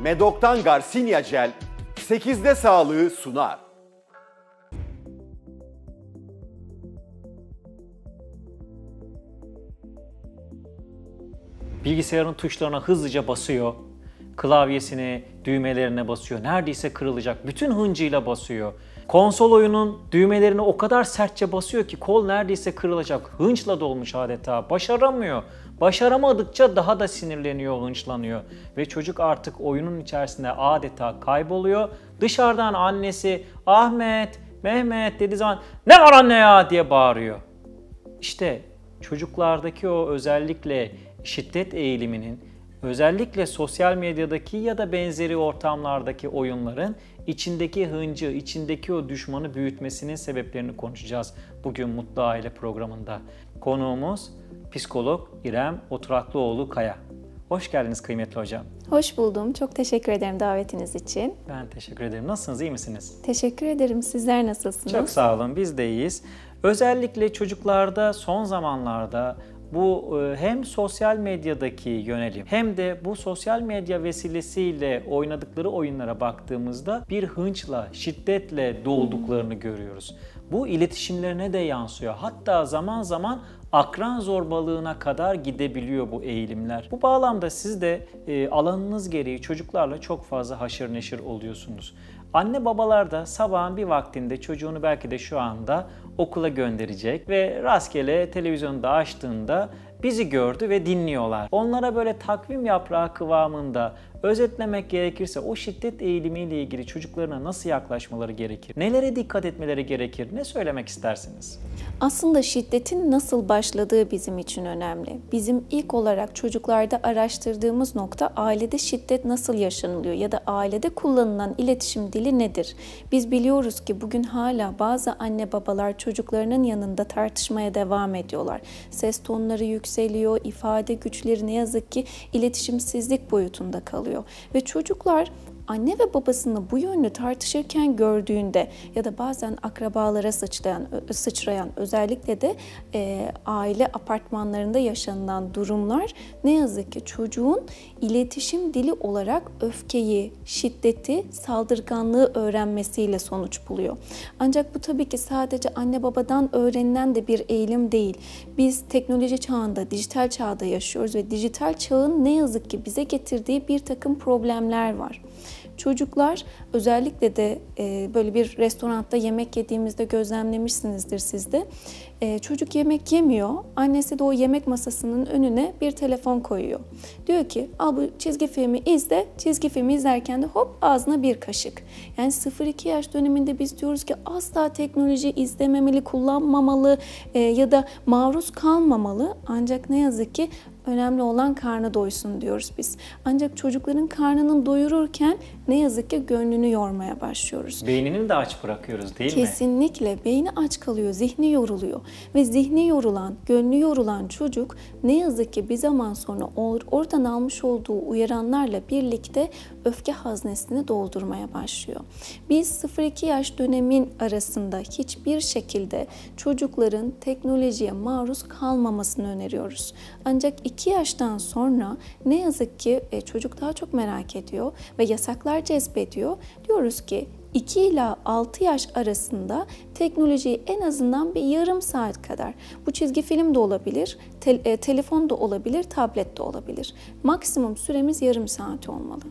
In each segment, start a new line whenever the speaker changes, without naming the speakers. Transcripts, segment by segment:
Medok'tan Garcinia Gel 8'de sağlığı sunar.
Bilgisayarın tuşlarına hızlıca basıyor. Klavyesine, düğmelerine basıyor. Neredeyse kırılacak. Bütün hıncıyla basıyor. Konsol oyunun düğmelerine o kadar sertçe basıyor ki kol neredeyse kırılacak. Hınçla dolmuş adeta. Başaramıyor. Başaramadıkça daha da sinirleniyor, hınçlanıyor. Ve çocuk artık oyunun içerisinde adeta kayboluyor. Dışarıdan annesi Ahmet, Mehmet dediği zaman "Ne var anne ya?" diye bağırıyor. İşte çocuklardaki o özellikle şiddet eğiliminin, özellikle sosyal medyadaki ya da benzeri ortamlardaki oyunların içindeki hıncı, içindeki o düşmanı büyütmesinin sebeplerini konuşacağız bugün Mutlu Aile programında. Konuğumuz psikolog İrem Oturaklıoğlu Kaya. Hoş geldiniz kıymetli hocam.
Hoş buldum. Çok teşekkür ederim davetiniz için.
Ben teşekkür ederim. Nasılsınız, iyi misiniz?
Teşekkür ederim. Sizler nasılsınız?
Çok sağ olun, biz de iyiyiz. Özellikle çocuklarda son zamanlarda bu hem sosyal medyadaki yönelim hem de bu sosyal medya vesilesiyle oynadıkları oyunlara baktığımızda bir hınçla, şiddetle dolduklarını görüyoruz. Bu iletişimlerine de yansıyor. Hatta zaman zaman akran zorbalığına kadar gidebiliyor bu eğilimler. Bu bağlamda siz de alanınız gereği çocuklarla çok fazla haşır neşir oluyorsunuz. Anne babalar da sabahın bir vaktinde çocuğunu belki de şu anda okula gönderecek ve rastgele televizyonu da açtığında bizi gördü ve dinliyorlar. Onlara böyle takvim yaprağı kıvamında özetlemek gerekirse o şiddet eğilimiyle ilgili çocuklarına nasıl yaklaşmaları gerekir? Nelere dikkat etmeleri gerekir? Ne söylemek istersiniz?
Aslında şiddetin nasıl başladığı bizim için önemli. Bizim ilk olarak çocuklarda araştırdığımız nokta ailede şiddet nasıl yaşanılıyor ya da ailede kullanılan iletişim dili nedir? Biz biliyoruz ki bugün hala bazı anne babalar çocuklarının yanında tartışmaya devam ediyorlar. Ses tonları yükseliyor, ifade güçleri ne yazık ki iletişimsizlik boyutunda kalıyor. Ve çocuklar anne ve babasını bu yönlü tartışırken gördüğünde ya da bazen akrabalara sıçrayan özellikle de aile apartmanlarında yaşanılan durumlar ne yazık ki çocuğun iletişim dili olarak öfkeyi, şiddeti, saldırganlığı öğrenmesiyle sonuç buluyor. Ancak bu tabii ki sadece anne babadan öğrenilen de bir eğilim değil. Biz teknoloji çağında, dijital çağda yaşıyoruz ve dijital çağın ne yazık ki bize getirdiği bir takım problemler var. Çocuklar özellikle de böyle bir restoranda yemek yediğimizde gözlemlemişsinizdir siz de. Çocuk yemek yemiyor. Annesi de o yemek masasının önüne bir telefon koyuyor. Diyor ki al bu çizgi filmi izle. Çizgi filmi izlerken de hop ağzına bir kaşık. Yani 0-2 yaş döneminde biz diyoruz ki asla teknoloji izlememeli, kullanmamalı ya da maruz kalmamalı. Ancak ne yazık ki önemli olan karnı doysun diyoruz biz. Ancak çocukların karnını doyururken ne yazık ki gönlünü yormaya başlıyoruz.
Beynini de aç bırakıyoruz değil mi?
Kesinlikle. Beyni aç kalıyor, zihni yoruluyor. Ve zihni yorulan, gönlü yorulan çocuk ne yazık ki bir zaman sonra oradan almış olduğu uyaranlarla birlikte öfke haznesini doldurmaya başlıyor. Biz 0-2 yaş dönemin arasında hiçbir şekilde çocukların teknolojiye maruz kalmamasını öneriyoruz. Ancak 2 yaştan sonra ne yazık ki çocuk daha çok merak ediyor ve yasaklar cezbediyor. Diyoruz ki 2 ila 6 yaş arasında teknolojiyi en azından bir yarım saat kadar, bu çizgi film de olabilir, telefon da olabilir, tablet de olabilir. Maksimum süremiz yarım saat olmalı.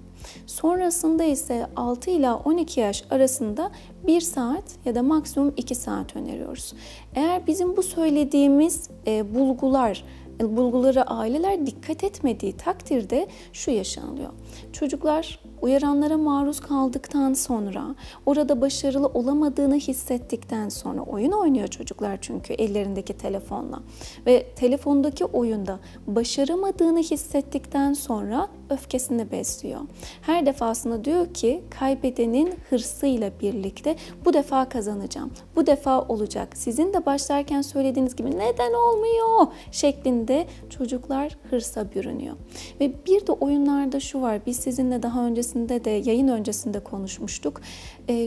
Sonrasında ise 6 ila 12 yaş arasında 1 saat ya da maksimum 2 saat öneriyoruz. Eğer bizim bu söylediğimiz bulgulara aileler dikkat etmediği takdirde şu yaşanılıyor. Çocuklar uyaranlara maruz kaldıktan sonra, orada başarılı olamadığını hissettikten sonra oyun oynuyor çocuklar çünkü ellerindeki telefonla. Ve telefondaki oyunda başaramadığını hissettikten sonra öfkesini besliyor. Her defasında diyor ki kaybedenin hırsıyla birlikte bu defa kazanacağım, bu defa olacak. Sizin de başlarken söylediğiniz gibi neden olmuyor şeklinde çocuklar hırsa bürünüyor. Ve bir de oyunlarda şu var, biz sizinle daha önce öncesinde de, yayın öncesinde konuşmuştuk.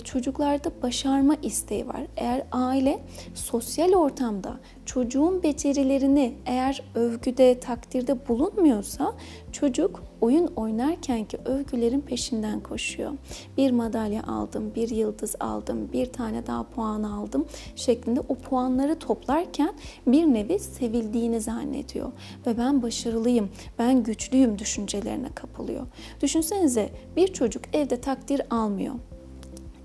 Çocuklarda başarma isteği var. Eğer aile sosyal ortamda çocuğun becerilerini eğer övgüde, takdirde bulunmuyorsa çocuk oyun oynarkenki övgülerin peşinden koşuyor. Bir madalya aldım, bir yıldız aldım, bir tane daha puan aldım şeklinde o puanları toplarken bir nevi sevildiğini zannediyor. Ve ben başarılıyım, ben güçlüyüm düşüncelerine kapılıyor. Düşünsenize, bir çocuk evde takdir almıyor.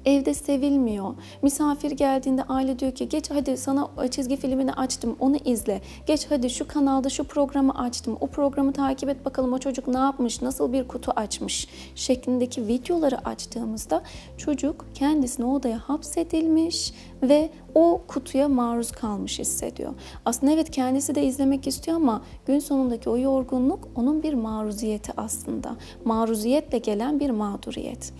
Evde sevilmiyor. Misafir geldiğinde aile diyor ki geç hadi sana çizgi filmini açtım onu izle. Geç hadi şu kanalda şu programı açtım. O programı takip et bakalım o çocuk ne yapmış, nasıl bir kutu açmış şeklindeki videoları açtığımızda çocuk kendisini o odaya hapsedilmiş ve o kutuya maruz kalmış hissediyor. Aslında evet kendisi de izlemek istiyor ama gün sonundaki o yorgunluk onun bir maruziyeti aslında. Maruziyetle gelen bir mağduriyet.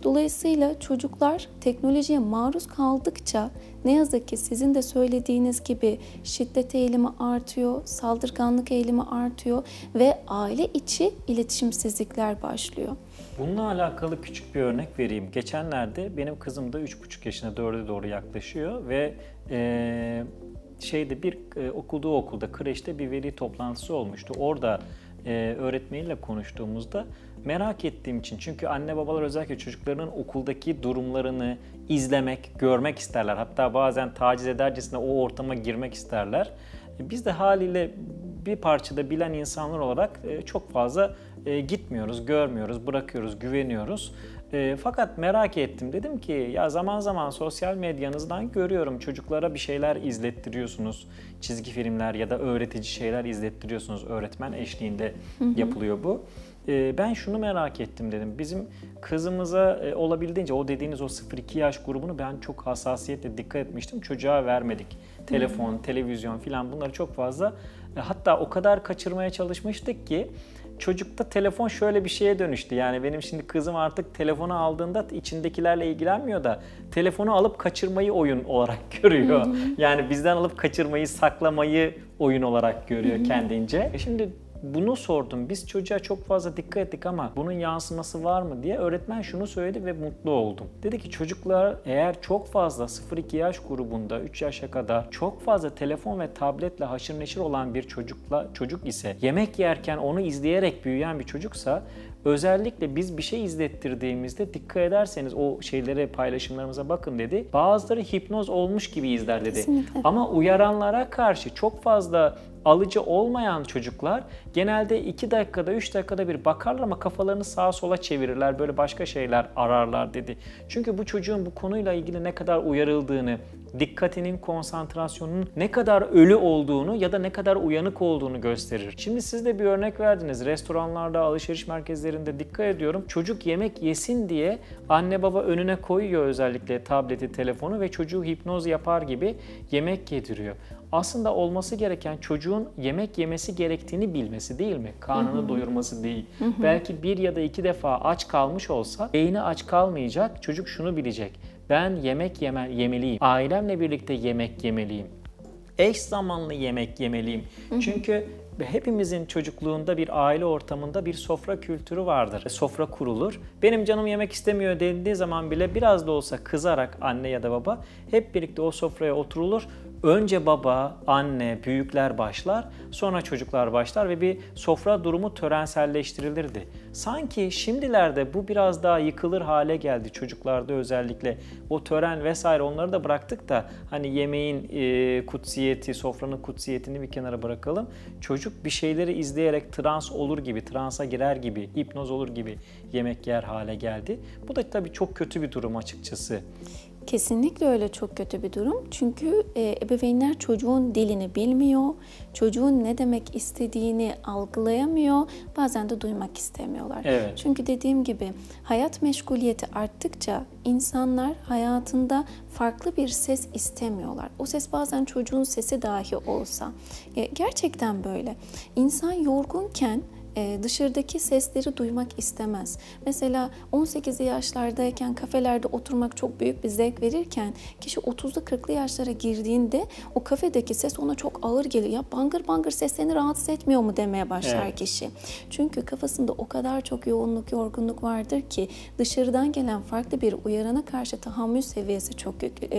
Dolayısıyla çocuklar teknolojiye maruz kaldıkça ne yazık ki sizin de söylediğiniz gibi şiddet eğilimi artıyor, saldırganlık eğilimi artıyor ve aile içi iletişimsizlikler başlıyor.
Bununla alakalı küçük bir örnek vereyim. Geçenlerde benim kızım da 3,5 yaşına 4'e doğru yaklaşıyor ve okuduğu okulda, kreşte bir veli toplantısı olmuştu. Orada öğretmeniyle konuştuğumuzda merak ettiğim için, çünkü anne babalar özellikle çocuklarının okuldaki durumlarını izlemek, görmek isterler. Hatta bazen taciz edercesine o ortama girmek isterler. Biz de haliyle bir parçada bilen insanlar olarak çok fazla gitmiyoruz, görmüyoruz, bırakıyoruz, güveniyoruz. Fakat merak ettim. Dedim ki ya zaman zaman sosyal medyanızdan görüyorum çocuklara bir şeyler izlettiriyorsunuz. Çizgi filmler ya da öğretici şeyler izlettiriyorsunuz. Öğretmen eşliğinde yapılıyor bu. Ben şunu merak ettim dedim. Bizim kızımıza olabildiğince o dediğiniz o 0-2 yaş grubunu ben çok hassasiyetle dikkat etmiştim. Çocuğa vermedik. Telefon, televizyon filan bunları çok fazla hatta o kadar kaçırmaya çalışmıştık ki çocukta telefon şöyle bir şeye dönüştü. Yani benim şimdi kızım artık telefonu aldığında içindekilerle ilgilenmiyor da telefonu alıp kaçırmayı oyun olarak görüyor. Yani bizden alıp kaçırmayı, saklamayı oyun olarak görüyor kendince. Şimdi bunu sordum. Biz çocuğa çok fazla dikkat ettik ama bunun yansıması var mı diye. Öğretmen şunu söyledi ve mutlu oldum. Dedi ki çocuklar eğer çok fazla 0-2 yaş grubunda 3 yaşa kadar çok fazla telefon ve tabletle haşır neşir olan bir çocuk ise, yemek yerken onu izleyerek büyüyen bir çocuksa, özellikle biz bir şey izlettirdiğimizde dikkat ederseniz o şeylere, paylaşımlarımıza bakın dedi. Bazıları hipnoz olmuş gibi izler dedi.
Kesinlikle.
Ama uyaranlara karşı çok fazla alıcı olmayan çocuklar genelde 2 dakikada 3 dakikada bir bakarlar ama kafalarını sağa sola çevirirler. Böyle başka şeyler ararlar dedi. Çünkü bu çocuğun bu konuyla ilgili ne kadar uyarıldığını, dikkatinin, konsantrasyonunun ne kadar ölü olduğunu ya da ne kadar uyanık olduğunu gösterir. Şimdi siz de bir örnek verdiniz. Restoranlarda, alışveriş merkezlerinde dikkat ediyorum. Çocuk yemek yesin diye anne baba önüne koyuyor özellikle tableti, telefonu ve çocuğu hipnoz yapar gibi yemek yediriyor. Aslında olması gereken çocuğun yemek yemesi gerektiğini bilmesi değil mi? Karnını doyurması değil. Belki 1 ya da 2 defa aç kalmış olsa beyni aç kalmayacak. Çocuk şunu bilecek. Ben yemek yemeliyim. Ailemle birlikte yemek yemeliyim. Eş zamanlı yemek yemeliyim. Çünkü hepimizin çocukluğunda bir aile ortamında bir sofra kültürü vardır. Sofra kurulur. Benim canım yemek istemiyor denildiği zaman bile biraz da olsa kızarak anne ya da baba hep birlikte o sofraya oturulur. Önce baba, anne, büyükler başlar, sonra çocuklar başlar ve bir sofra durumu törenselleştirilirdi. Sanki şimdilerde bu biraz daha yıkılır hale geldi çocuklarda özellikle. O tören vesaire onları da bıraktık da hani yemeğin kutsiyeti, sofranın kutsiyetini bir kenara bırakalım. Çocuk bir şeyleri izleyerek trans olur gibi, transa girer gibi, hipnoz olur gibi yemek yer hale geldi. Bu da tabii çok kötü bir durum açıkçası.
Kesinlikle öyle, çok kötü bir durum. Çünkü ebeveynler çocuğun dilini bilmiyor, çocuğun ne demek istediğini algılayamıyor, bazen de duymak istemiyorlar.
Evet.
Çünkü dediğim gibi hayat meşguliyeti arttıkça insanlar hayatında farklı bir ses istemiyorlar. O ses bazen çocuğun sesi dahi olsa. Gerçekten böyle. İnsan yorgunken dışarıdaki sesleri duymak istemez. Mesela 18'li yaşlardayken kafelerde oturmak çok büyük bir zevk verirken kişi 30'lu 40'lı yaşlara girdiğinde o kafedeki ses ona çok ağır geliyor. Ya bangır bangır ses seni rahatsız etmiyor mu demeye başlar kişi. Çünkü kafasında o kadar çok yoğunluk, yorgunluk vardır ki dışarıdan gelen farklı bir uyarana karşı tahammül seviyesi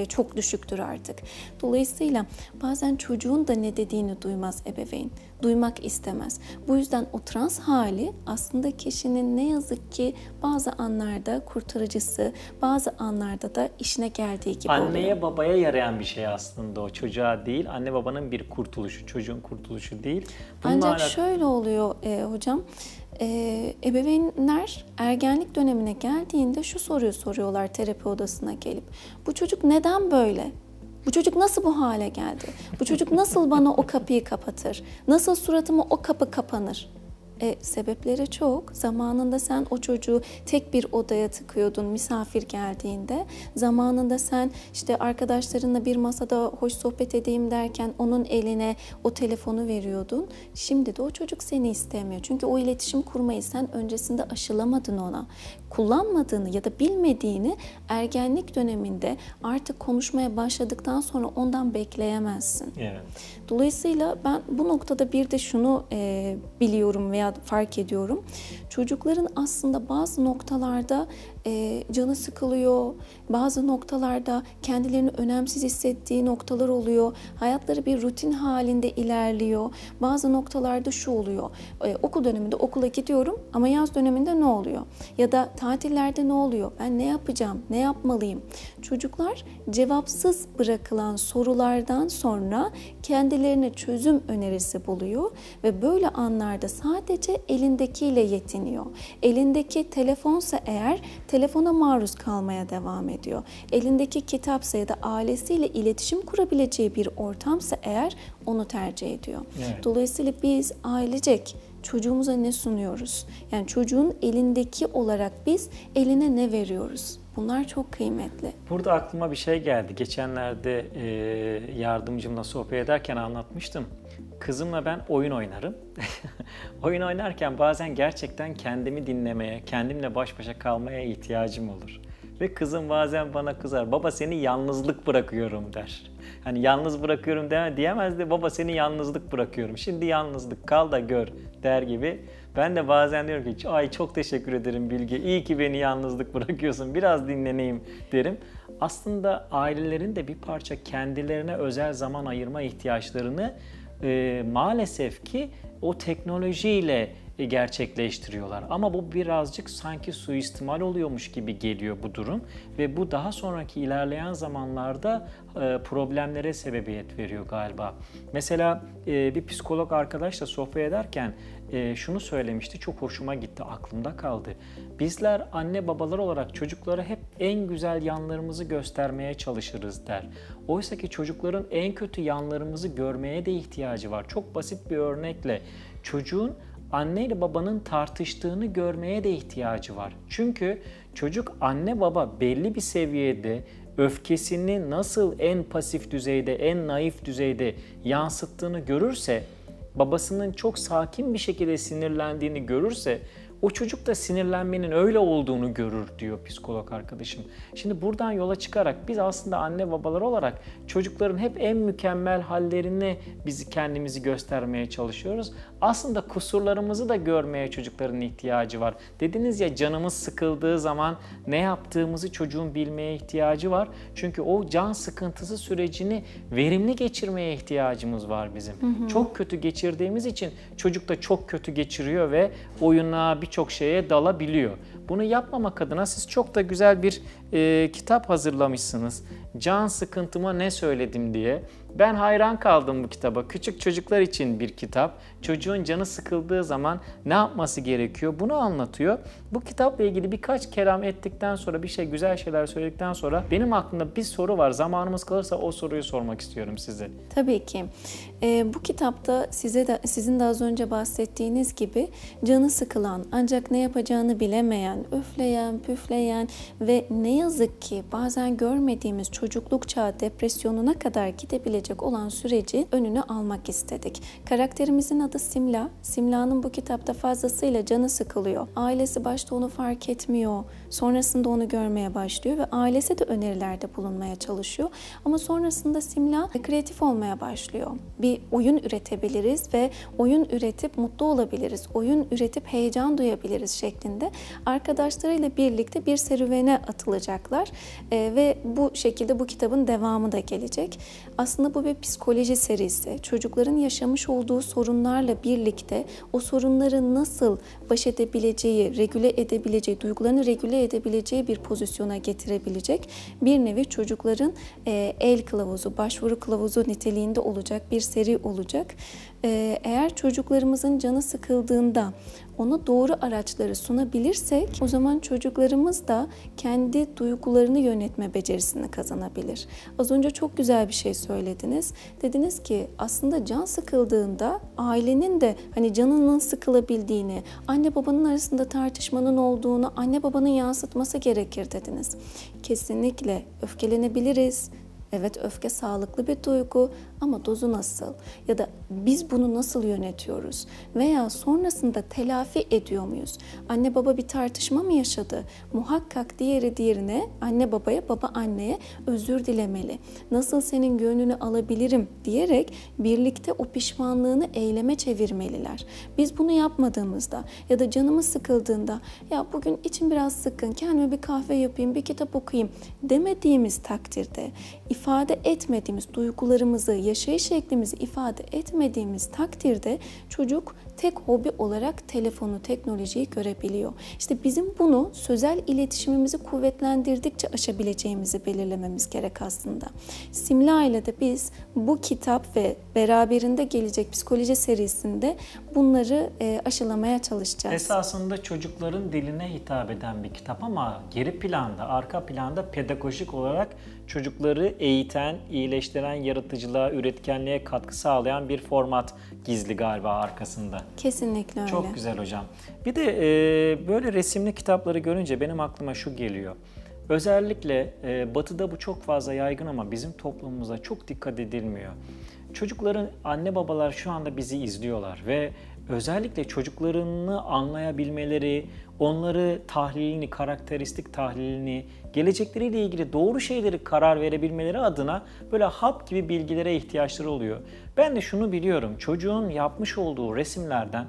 çok düşüktür artık. Dolayısıyla bazen çocuğun da ne dediğini duymaz ebeveyn. Duymak istemez. Bu yüzden o trans hali aslında kişinin ne yazık ki bazı anlarda kurtarıcısı, bazı anlarda da işine geldiği gibi oluyor.
Anneye babaya yarayan bir şey aslında o, çocuğa değil. Anne babanın bir kurtuluşu, çocuğun kurtuluşu değil.
Ancak şöyle oluyor hocam, ebeveynler ergenlik dönemine geldiğinde şu soruyu soruyorlar terapi odasına gelip. Bu çocuk neden böyle? Bu çocuk nasıl bu hale geldi? Bu çocuk nasıl bana o kapıyı kapatır? Nasıl suratıma o kapı kapanır? Sebepleri çok. Zamanında sen o çocuğu tek bir odaya tıkıyordun misafir geldiğinde. Zamanında sen işte arkadaşlarınla bir masada hoş sohbet edeyim derken onun eline o telefonu veriyordun. Şimdi de o çocuk seni istemiyor. Çünkü o iletişim kurmayı sen öncesinde aşılamadın ona. Kullanmadığını ya da bilmediğini ergenlik döneminde artık konuşmaya başladıktan sonra ondan bekleyemezsin.
Evet.
Dolayısıyla ben bu noktada bir de şunu biliyorum veya fark ediyorum. Çocukların aslında bazı noktalarda canı sıkılıyor, bazı noktalarda kendilerini önemsiz hissettiği noktalar oluyor. Hayatları bir rutin halinde ilerliyor. Bazı noktalarda şu oluyor. Okul döneminde okula gidiyorum ama yaz döneminde ne oluyor? Ya da tatillerde ne oluyor? Ben ne yapacağım? Ne yapmalıyım? Çocuklar cevapsız bırakılan sorulardan sonra kendilerine çözüm önerisi buluyor ve böyle anlarda sadece elindekiyle yetiniyor. Elindeki telefonsa eğer telefona maruz kalmaya devam ediyor. Elindeki kitapsa ya da ailesiyle iletişim kurabileceği bir ortamsa eğer onu tercih ediyor.
Evet.
Dolayısıyla biz ailecek çocuğumuza ne sunuyoruz? Yani çocuğun elindeki olarak biz eline ne veriyoruz? Bunlar çok kıymetli.
Burada aklıma bir şey geldi. Geçenlerde yardımcımla sohbet ederken anlatmıştım. Kızımla ben oyun oynarım. Oyun oynarken bazen gerçekten kendimi dinlemeye, kendimle baş başa kalmaya ihtiyacım olur. Ve kızım bazen bana kızar. Baba seni yalnızlık bırakıyorum der. Hani yalnız bırakıyorum diyemez de baba seni yalnızlık bırakıyorum. Şimdi yalnızlık kal da gör der gibi. Ben de bazen diyorum ki ay çok teşekkür ederim Bilge. İyi ki beni yalnızlık bırakıyorsun. Biraz dinleneyim derim. Aslında ailelerin de bir parça kendilerine özel zaman ayırma ihtiyaçlarını maalesef ki o teknolojiyle gerçekleştiriyorlar. Ama bu birazcık sanki suistimal oluyormuş gibi geliyor bu durum ve bu daha sonraki ilerleyen zamanlarda problemlere sebebiyet veriyor galiba. Mesela bir psikolog arkadaşla sohbet ederken şunu söylemişti, çok hoşuma gitti, aklımda kaldı. Bizler anne babalar olarak çocuklara hep en güzel yanlarımızı göstermeye çalışırız der. Oysa ki çocukların en kötü yanlarımızı görmeye de ihtiyacı var. Çok basit bir örnekle çocuğun anne ile babanın tartıştığını görmeye de ihtiyacı var. Çünkü çocuk anne baba belli bir seviyede öfkesini nasıl en pasif düzeyde, en naif düzeyde yansıttığını görürse, babasının çok sakin bir şekilde sinirlendiğini görürse, o çocuk da sinirlenmenin öyle olduğunu görür diyor psikolog arkadaşım. Şimdi buradan yola çıkarak biz aslında anne babalar olarak çocukların hep en mükemmel hallerini kendimizi göstermeye çalışıyoruz. Aslında kusurlarımızı da görmeye çocukların ihtiyacı var. Dediniz ya canımız sıkıldığı zaman ne yaptığımızı çocuğun bilmeye ihtiyacı var. Çünkü o can sıkıntısı sürecini verimli geçirmeye ihtiyacımız var bizim. Çok kötü geçirdiğimiz için çocuk da çok kötü geçiriyor ve oyuna birçok şeye dalabiliyor. Bunu yapmamak adına siz çok da güzel bir kitap hazırlamışsınız. Can sıkıntıma ne söyledim diye. Ben hayran kaldım bu kitaba. Küçük çocuklar için bir kitap. Çocuğun canı sıkıldığı zaman ne yapması gerekiyor? Bunu anlatıyor. Bu kitapla ilgili birkaç kelam ettikten sonra, güzel şeyler söyledikten sonra benim aklımda bir soru var. Zamanımız kalırsa o soruyu sormak istiyorum size.
Tabii ki. Bu kitapta sizin de az önce bahsettiğiniz gibi canı sıkılan ancak ne yapacağını bilemeyen, öfleyen, püfleyen ve ne yazık ki bazen görmediğimiz çocukluk çağı depresyonuna kadar gidebilecek gelecek olan süreci önünü almak istedik. Karakterimizin adı Simla. Simla'nın bu kitapta fazlasıyla canı sıkılıyor. Ailesi başta onu fark etmiyor. Sonrasında onu görmeye başlıyor ve ailesi de önerilerde bulunmaya çalışıyor. Ama sonrasında Simla kreatif olmaya başlıyor. Bir oyun üretebiliriz ve oyun üretip mutlu olabiliriz. Oyun üretip heyecan duyabiliriz şeklinde arkadaşlarıyla birlikte bir serüvene atılacaklar. Ve bu şekilde bu kitabın devamı da gelecek. Aslında bu bir psikoloji serisi. Çocukların yaşamış olduğu sorunlarla birlikte o sorunları nasıl baş edebileceği, regüle edebileceği, duygularını regüle edebileceği bir pozisyona getirebilecek bir nevi çocukların el kılavuzu, başvuru kılavuzu niteliğinde olacak bir seri olacak. Eğer çocuklarımızın canı sıkıldığında ona doğru araçları sunabilirsek o zaman çocuklarımız da kendi duygularını yönetme becerisini kazanabilir. Az önce çok güzel bir şey söylediniz. Dediniz ki aslında can sıkıldığında ailenin de hani canının sıkılabildiğini, anne babanın arasında tartışmanın olduğunu anne babanın yansıtması gerekir dediniz. Kesinlikle öfkelenebiliriz. Evet, öfke sağlıklı bir duygu ama dozu nasıl? Ya da biz bunu nasıl yönetiyoruz? Veya sonrasında telafi ediyor muyuz? Anne baba bir tartışma mı yaşadı? Muhakkak diğeri diğerine, anne babaya, baba anneye özür dilemeli. Nasıl senin gönlünü alabilirim diyerek birlikte o pişmanlığını eyleme çevirmeliler. Biz bunu yapmadığımızda ya da canımız sıkıldığında ya bugün içim biraz sıkkın, kendime bir kahve yapayım, bir kitap okuyayım demediğimiz takdirde, ifade etmediğimiz duygularımızı, yaşayış şeklimizi ifade etmediğimiz takdirde çocuk tek hobi olarak telefonu, teknolojiyi görebiliyor. İşte bizim bunu sözel iletişimimizi kuvvetlendirdikçe aşabileceğimizi belirlememiz gerek aslında. Simla ile de biz bu kitap ve beraberinde gelecek psikoloji serisinde bunları aşılamaya çalışacağız.
Esasında çocukların diline hitap eden bir kitap ama geri planda, arka planda pedagojik olarak çocukları eğiten, iyileştiren, yaratıcılığa, üretkenliğe katkı sağlayan bir format gizli galiba arkasında.
Kesinlikle öyle.
Çok güzel hocam. Bir de böyle resimli kitapları görünce benim aklıma şu geliyor. Özellikle Batı'da bu çok fazla yaygın ama bizim toplumumuzda çok dikkat edilmiyor. Çocukların anne babalar şu anda bizi izliyorlar ve özellikle çocuklarını anlayabilmeleri, onları tahlilini, karakteristik tahlilini, gelecekleriyle ilgili doğru şeyleri karar verebilmeleri adına böyle hap gibi bilgilere ihtiyaçları oluyor. Ben de şunu biliyorum, çocuğun yapmış olduğu resimlerden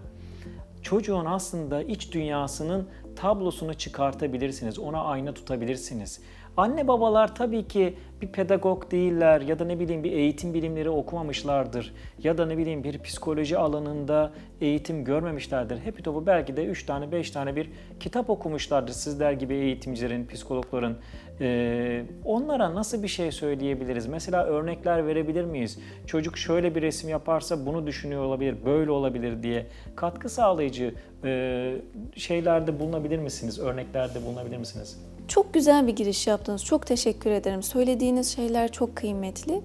çocuğun aslında iç dünyasının tablosunu çıkartabilirsiniz, ona ayna tutabilirsiniz. Anne babalar tabii ki bir pedagog değiller ya da ne bileyim bir eğitim bilimleri okumamışlardır ya da ne bileyim bir psikoloji alanında eğitim görmemişlerdir. Hepi topu belki de 3 tane 5 tane bir kitap okumuşlardır sizler gibi eğitimcilerin, psikologların. Onlara nasıl bir şey söyleyebiliriz? Mesela örnekler verebilir miyiz? Çocuk şöyle bir resim yaparsa bunu düşünüyor olabilir, böyle olabilir diye katkı sağlayıcı şeylerde bulunabilir misiniz? Örneklerde bulunabilir misiniz?
Çok güzel bir giriş yaptınız. Çok teşekkür ederim. Söylediğiniz şeyler çok kıymetli.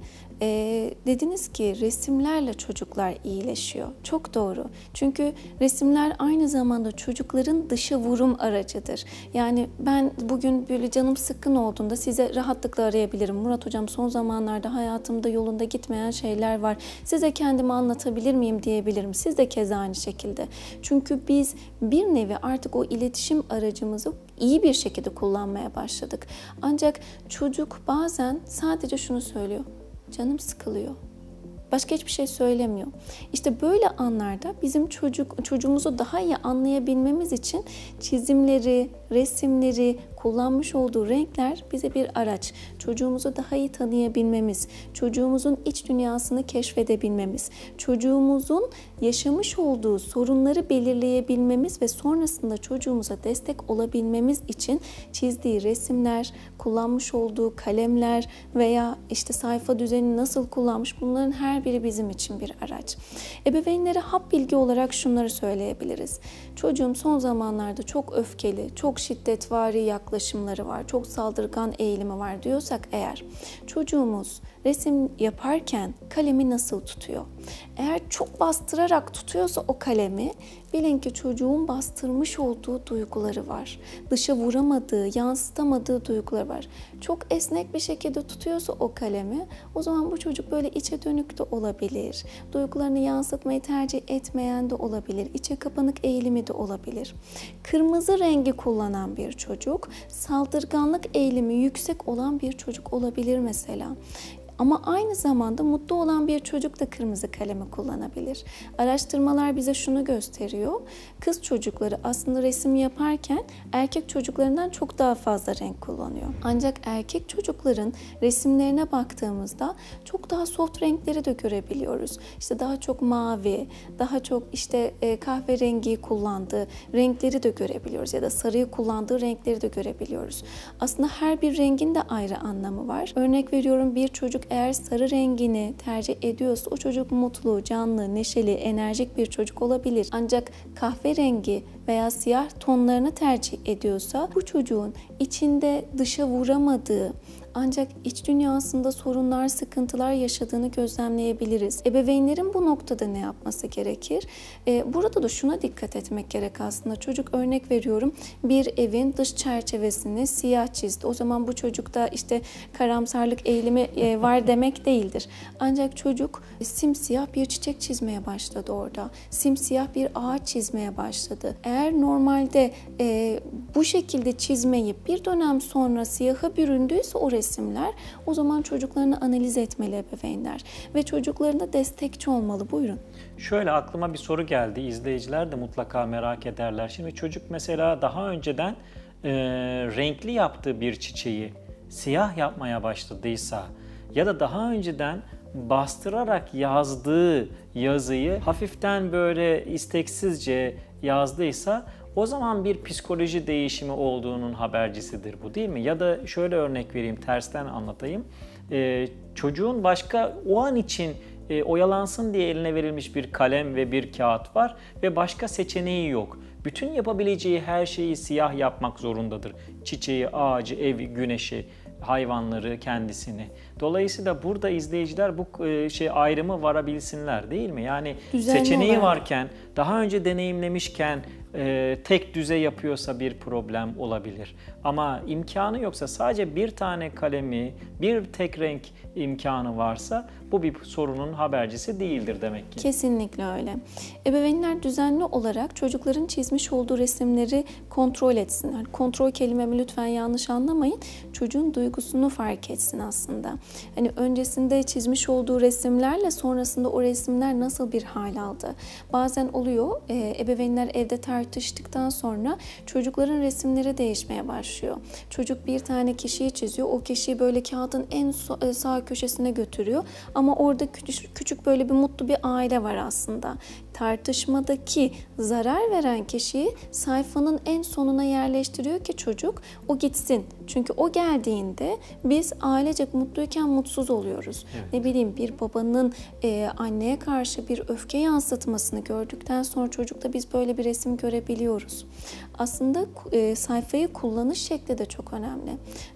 Dediniz ki resimlerle çocuklar iyileşiyor. Çok doğru. Çünkü resimler aynı zamanda çocukların dışa vurum aracıdır. Yani ben bugün böyle canım sıkkın olduğunda size rahatlıkla arayabilirim. Murat hocam son zamanlarda hayatımda yolunda gitmeyen şeyler var. Size kendimi anlatabilir miyim diyebilirim. Siz de keza aynı şekilde. Çünkü biz bir nevi artık o iletişim aracımızı iyi bir şekilde kullanmaya başladık. Ancak çocuk bazen sadece şunu söylüyor. Canım sıkılıyor. Başka hiçbir şey söylemiyor. İşte böyle anlarda bizim çocuğumuzu daha iyi anlayabilmemiz için çizimleri, resimleri, kullanmış olduğu renkler bize bir araç. Çocuğumuzu daha iyi tanıyabilmemiz, çocuğumuzun iç dünyasını keşfedebilmemiz, çocuğumuzun yaşamış olduğu sorunları belirleyebilmemiz ve sonrasında çocuğumuza destek olabilmemiz için çizdiği resimler, kullanmış olduğu kalemler veya işte sayfa düzenini nasıl kullanmış, bunların her biri bizim için bir araç. Ebeveynlere hap bilgi olarak şunları söyleyebiliriz. Çocuğum son zamanlarda çok öfkeli, çok şiddetvari yaklaşımları var, çok saldırgan eğilimi var diyorsak eğer, çocuğumuz resim yaparken kalemi nasıl tutuyor? Eğer çok bastırarak tutuyorsa o kalemi bilin ki çocuğun bastırmış olduğu duyguları var. Dışa vuramadığı, yansıtamadığı duyguları var. Çok esnek bir şekilde tutuyorsa o kalemi, o zaman bu çocuk böyle içe dönük de olabilir. Duygularını yansıtmayı tercih etmeyen de olabilir. İçe kapanık eğilimi de olabilir. Kırmızı rengi kullanan bir çocuk, saldırganlık eğilimi yüksek olan bir çocuk olabilir mesela. Ama aynı zamanda mutlu olan bir çocuk da kırmızı kalemi kullanabilir. Araştırmalar bize şunu gösteriyor. Kız çocukları aslında resim yaparken erkek çocuklarından çok daha fazla renk kullanıyor. Ancak erkek çocukların resimlerine baktığımızda çok daha soft renkleri de görebiliyoruz. İşte daha çok mavi, daha çok kahverengi kullandığı renkleri de görebiliyoruz ya da sarıyı kullandığı renkleri de görebiliyoruz. Aslında her bir rengin de ayrı anlamı var. Örnek veriyorum, bir çocuk eğer sarı rengini tercih ediyorsa o çocuk mutlu, canlı, neşeli, enerjik bir çocuk olabilir. Ancak kahverengi veya siyah tonlarını tercih ediyorsa bu çocuğun içinde dışa vuramadığı, ancak iç dünyasında sorunlar, sıkıntılar yaşadığını gözlemleyebiliriz. Ebeveynlerin bu noktada ne yapması gerekir? Burada da şuna dikkat etmek gerek aslında. Çocuk, örnek veriyorum, bir evin dış çerçevesini siyah çizdi. O zaman bu çocukta karamsarlık eğilimi var demek değildir. Ancak çocuk simsiyah bir çiçek çizmeye başladı orada. Simsiyah bir ağaç çizmeye başladı. Eğer normalde bu şekilde çizmeyip bir dönem sonra siyaha büründüyse o resimler, o zaman çocuklarını analiz etmeli ebeveynler ve çocuklarına destekçi olmalı. Buyurun.
Şöyle aklıma bir soru geldi. İzleyiciler de mutlaka merak ederler. Şimdi çocuk mesela daha önceden renkli yaptığı bir çiçeği siyah yapmaya başladıysa ya da daha önceden bastırarak yazdığı yazıyı hafiften böyle isteksizce yazdıysa, o zaman bir psikoloji değişimi olduğunun habercisidir bu, değil mi? Ya da şöyle örnek vereyim, tersten anlatayım. Çocuğun başka o an için oyalansın diye eline verilmiş bir kalem ve bir kağıt var ve başka seçeneği yok. Bütün yapabileceği her şeyi siyah yapmak zorundadır. Çiçeği, ağacı, evi, güneşi, hayvanları, kendisini. Dolayısıyla burada izleyiciler bu ayrımı varabilsinler, değil mi? Yani
düzenli
seçeneği
olarak
varken, daha önce deneyimlemişken tek düze yapıyorsa bir problem olabilir. Ama imkanı yoksa, sadece bir tane kalemi, bir tek renk imkanı varsa bu bir sorunun habercisi değildir demek ki.
Kesinlikle öyle. Ebeveynler düzenli olarak çocukların çizmiş olduğu resimleri kontrol etsinler. Kontrol kelimemi lütfen yanlış anlamayın. Çocuğun duygusunu fark etsin aslında. Hani öncesinde çizmiş olduğu resimlerle sonrasında o resimler nasıl bir hal aldı? Bazen oluyor, ebeveynler evde tartıştıktan sonra çocukların resimleri değişmeye başlıyor. Çocuk bir tane kişiyi çiziyor, o kişiyi böyle kağıdın en sağ köşesine götürüyor. Ama orada küçük böyle bir mutlu bir aile var aslında. Tartışmadaki zarar veren kişiyi sayfanın en sonuna yerleştiriyor ki çocuk o gitsin. Çünkü o geldiğinde biz ailecek mutluyken mutsuz oluyoruz. Evet. Ne bileyim, bir babanın anneye karşı bir öfke yansıtmasını gördükten sonra çocukta biz böyle bir resim görebiliyoruz. Aslında sayfayı kullanış şekli de çok önemli.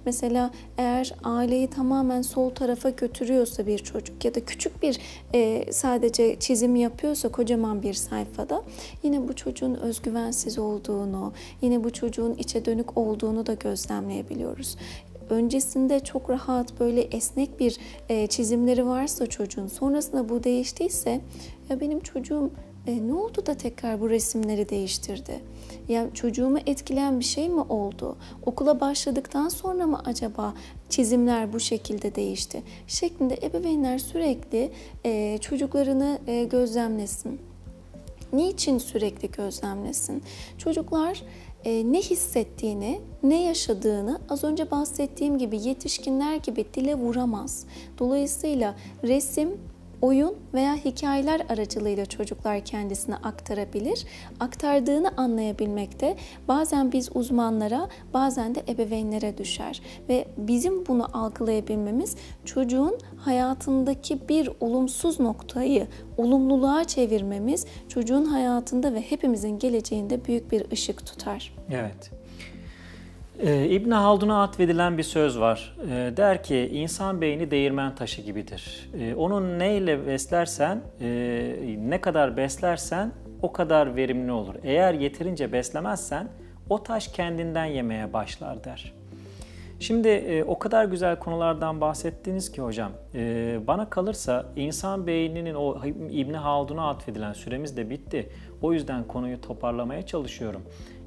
Mesela eğer aileyi tamamen sol tarafa götürüyorsa bir çocuk ya da küçük bir sadece çizim yapıyorsa kocaman bir sayfada, yine bu çocuğun özgüvensiz olduğunu, yine bu çocuğun içe dönük olduğunu da gözlemleyebiliyoruz. Öncesinde çok rahat böyle esnek bir çizimleri varsa çocuğun, sonrasında bu değiştiyse, ya benim çocuğum ne oldu da tekrar bu resimleri değiştirdi? Yani çocuğumu etkileyen bir şey mi oldu? Okula başladıktan sonra mı acaba çizimler bu şekilde değişti? Şeklinde ebeveynler sürekli çocuklarını gözlemlesin. Niçin sürekli gözlemlesin? Çocuklar ne hissettiğini, ne yaşadığını az önce bahsettiğim gibi yetişkinler gibi dile vuramaz. Dolayısıyla resim, oyun veya hikayeler aracılığıyla çocuklar kendisine aktarabilir. Aktardığını anlayabilmekte bazen biz uzmanlara, bazen de ebeveynlere düşer. Ve bizim bunu algılayabilmemiz, çocuğun hayatındaki bir olumsuz noktayı olumluluğa çevirmemiz, çocuğun hayatında ve hepimizin geleceğinde büyük bir ışık tutar.
Evet. İbn Haldun'a atfedilen bir söz var. Der ki, insan beyni değirmen taşı gibidir. Onu neyle beslersen, ne kadar beslersen o kadar verimli olur. Eğer yeterince beslemezsen o taş kendinden yemeye başlar der. Şimdi o kadar güzel konulardan bahsettiniz ki hocam, bana kalırsa insan beyninin o İbn Haldun'a atfedilen süremiz de bitti. O yüzden konuyu toparlamaya çalışıyorum.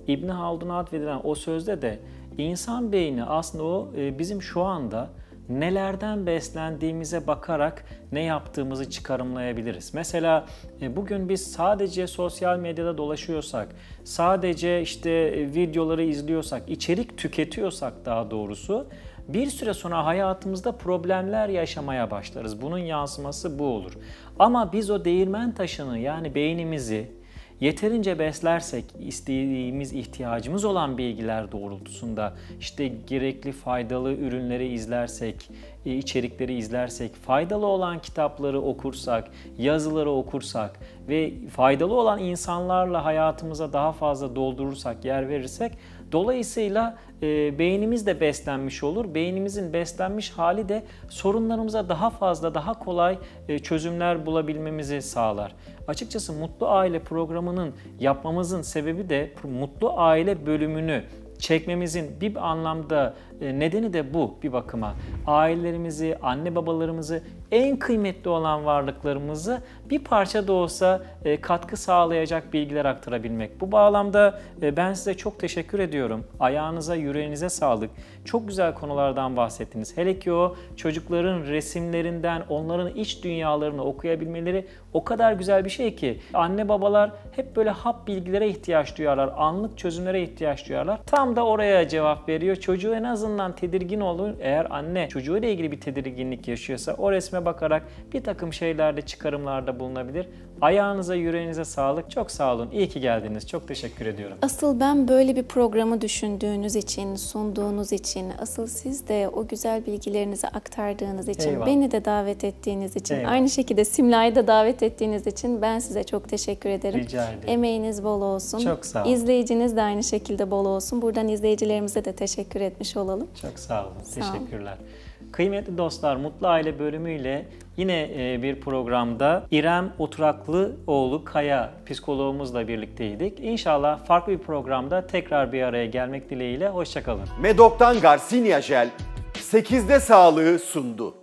İbn Haldun'a atfedilen o sözde de insan beyni aslında o bizim şu anda nelerden beslendiğimize bakarak ne yaptığımızı çıkarımlayabiliriz. Mesela bugün biz sadece sosyal medyada dolaşıyorsak, sadece işte videoları izliyorsak, içerik tüketiyorsak daha doğrusu bir süre sonra hayatımızda problemler yaşamaya başlarız. Bunun yansıması bu olur. Ama biz o değirmen taşını yani beynimizi yeterince beslersek, istediğimiz, ihtiyacımız olan bilgiler doğrultusunda işte gerekli faydalı ürünleri izlersek, içerikleri izlersek, faydalı olan kitapları okursak, yazıları okursak ve faydalı olan insanlarla hayatımıza daha fazla doldurursak, yer verirsek, dolayısıyla beynimiz de beslenmiş olur. Beynimizin beslenmiş hali de sorunlarımıza daha fazla, daha kolay çözümler bulabilmemizi sağlar. Açıkçası Mutlu Aile programının yapmamızın sebebi de Mutlu Aile bölümünü çekmemizin bir anlamda nedeni de bu bir bakıma. Ailelerimizi, anne babalarımızı, en kıymetli olan varlıklarımızı bir parça da olsa katkı sağlayacak bilgiler aktarabilmek. Bu bağlamda ben size çok teşekkür ediyorum. Ayağınıza, yüreğinize sağlık. Çok güzel konulardan bahsettiniz. Hele ki o çocukların resimlerinden, onların iç dünyalarını okuyabilmeleri o kadar güzel bir şey ki. Anne babalar hep böyle hap bilgilere ihtiyaç duyarlar, anlık çözümlere ihtiyaç duyarlar. Tam da oraya cevap veriyor. Çocuğu en azından tedirgin olur. Eğer anne çocuğuyla ilgili bir tedirginlik yaşıyorsa o resme bakarak bir takım şeylerde, çıkarımlarda bulunabilir. Ayağınıza, yüreğinize sağlık. Çok sağ olun. İyi ki geldiniz. Çok teşekkür ediyorum.
Asıl ben böyle bir programı düşündüğünüz için, sunduğunuz için, asıl siz de o güzel bilgilerinizi aktardığınız için,
Eyvallah.
beni de davet ettiğiniz için,
Eyvallah.
aynı şekilde Simla'yı da davet ettiğiniz için ben size çok teşekkür ederim.
Rica ederim.
Emeğiniz bol olsun.
Çok sağ olun.
İzleyiciniz de aynı şekilde bol olsun. Buradan izleyicilerimize de teşekkür etmiş olalım.
Çok sağ olun.
Sağ olun.
Teşekkürler. Kıymetli dostlar, Mutlu Aile bölümüyle yine bir programda İrem Oturaklıoğlu Kaya psikoloğumuzla birlikteydik. İnşallah farklı bir programda tekrar bir araya gelmek dileğiyle. Hoşça kalın.
Medok'tan Garcinia Jel 8'de sağlığı sundu.